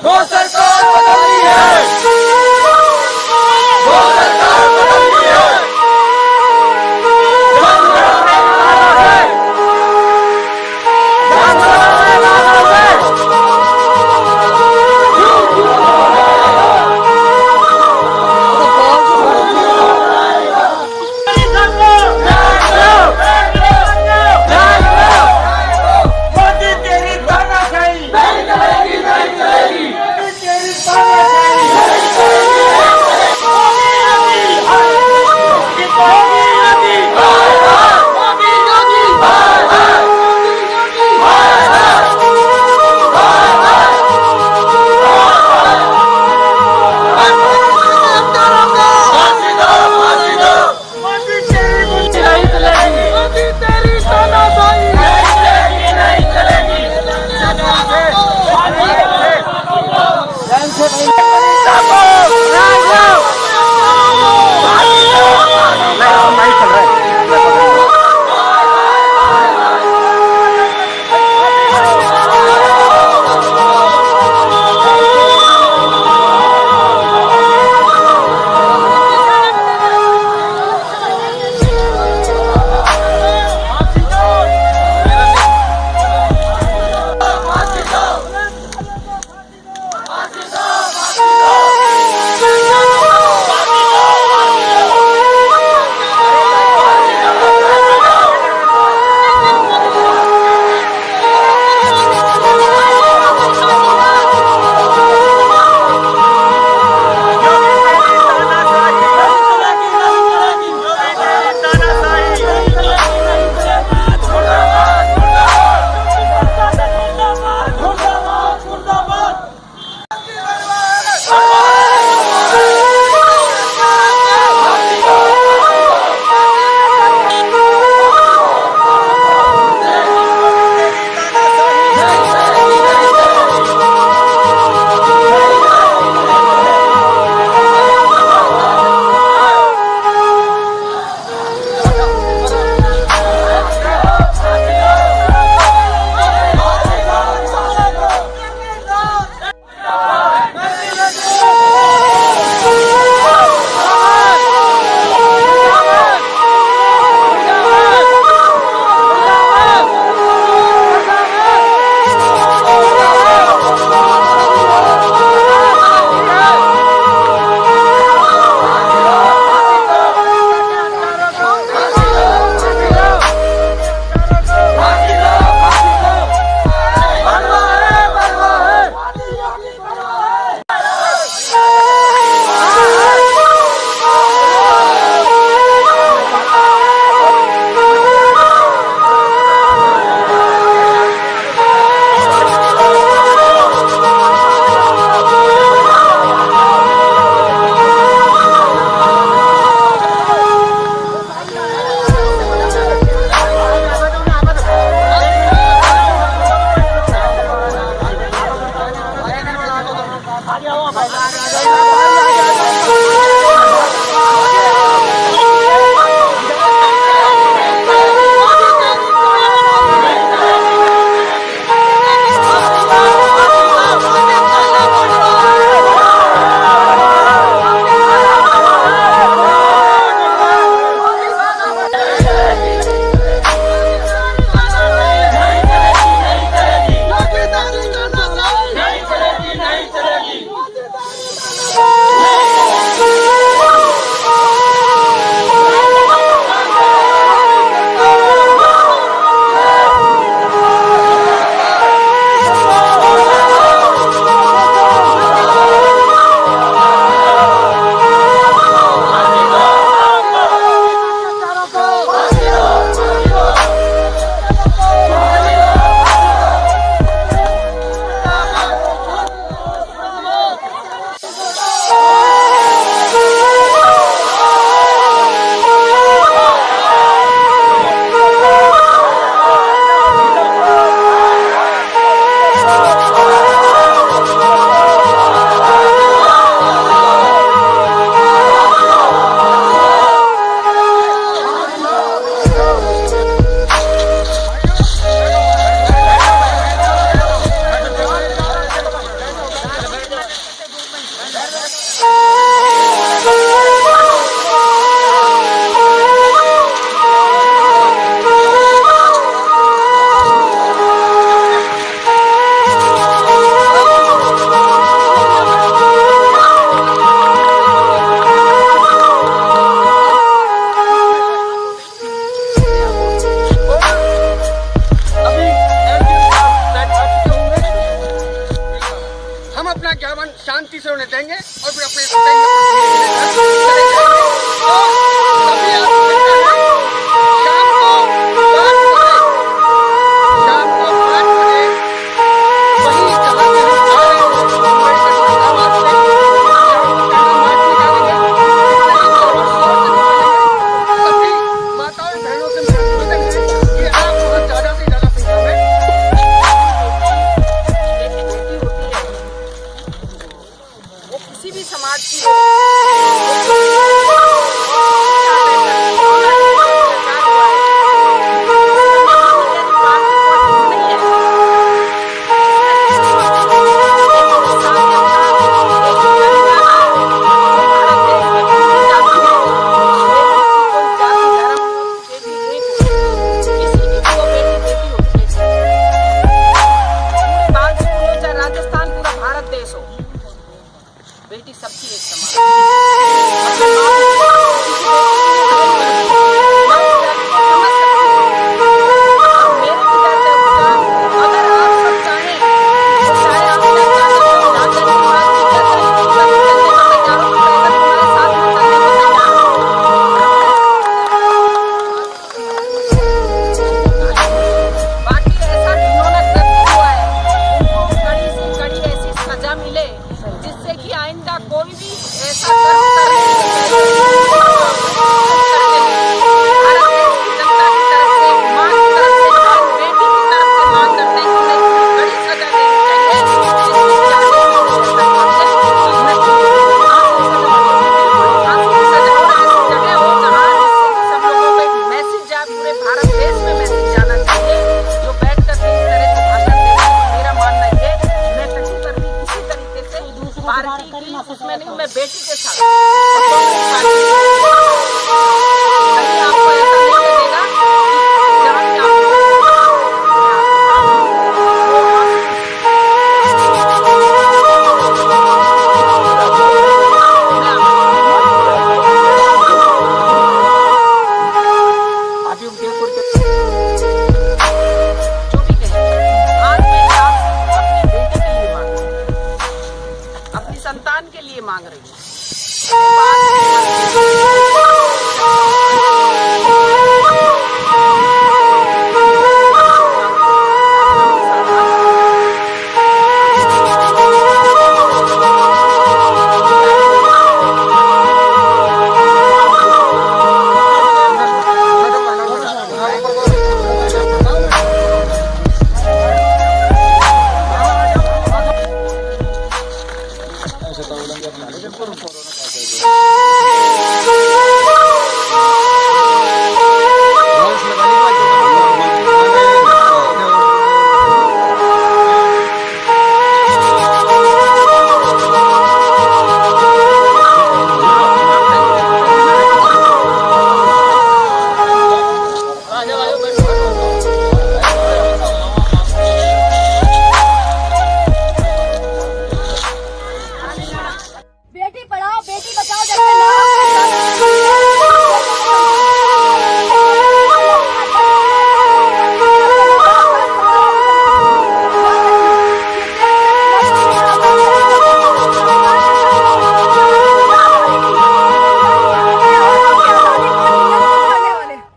वो सरकार बदलनी है, वो सरकार बदलनी है। हम अपना ज्ञापन शांति से उन्हें देंगे और फिर अपने चले जाएंगे। और सभी आप शाम को 5 बजे वहीं जहाँ से हम आ रहे हैं मुंबई से औरंगाबाद से शाम को टाटा मार्ट में जाएंगे। सभी माताओं बहनों से निवेदन है कि आप वहाँ ज्यादा से ज्यादा संख्या में किसी भी समाज की राजस्थान पूरा भारत देश हो, बेटी सबकी एक समान कोई भी ऐसा कर्म करे भारत देश की जनता की तरफ से, माँ की तरफ से, बेटी की तरफ से मांग करते हैं कि बड़ी सजा देनी चाहिए सब लोगों को एक मैसेज जाए, पूरे भारत देश में मैसेज जाना चाहिए। जो बैठ कर इस तरह से भाषण देते हैं, मेरा मानना ये, मैं कहीं पर भी किसी तरीके से पार्टी की उसमें नहीं, मैं बेटी के साथ कहीं आपको ऐसा नहीं लगेगा कि जहाँ भी संतान के लिए मांग रही हूँ।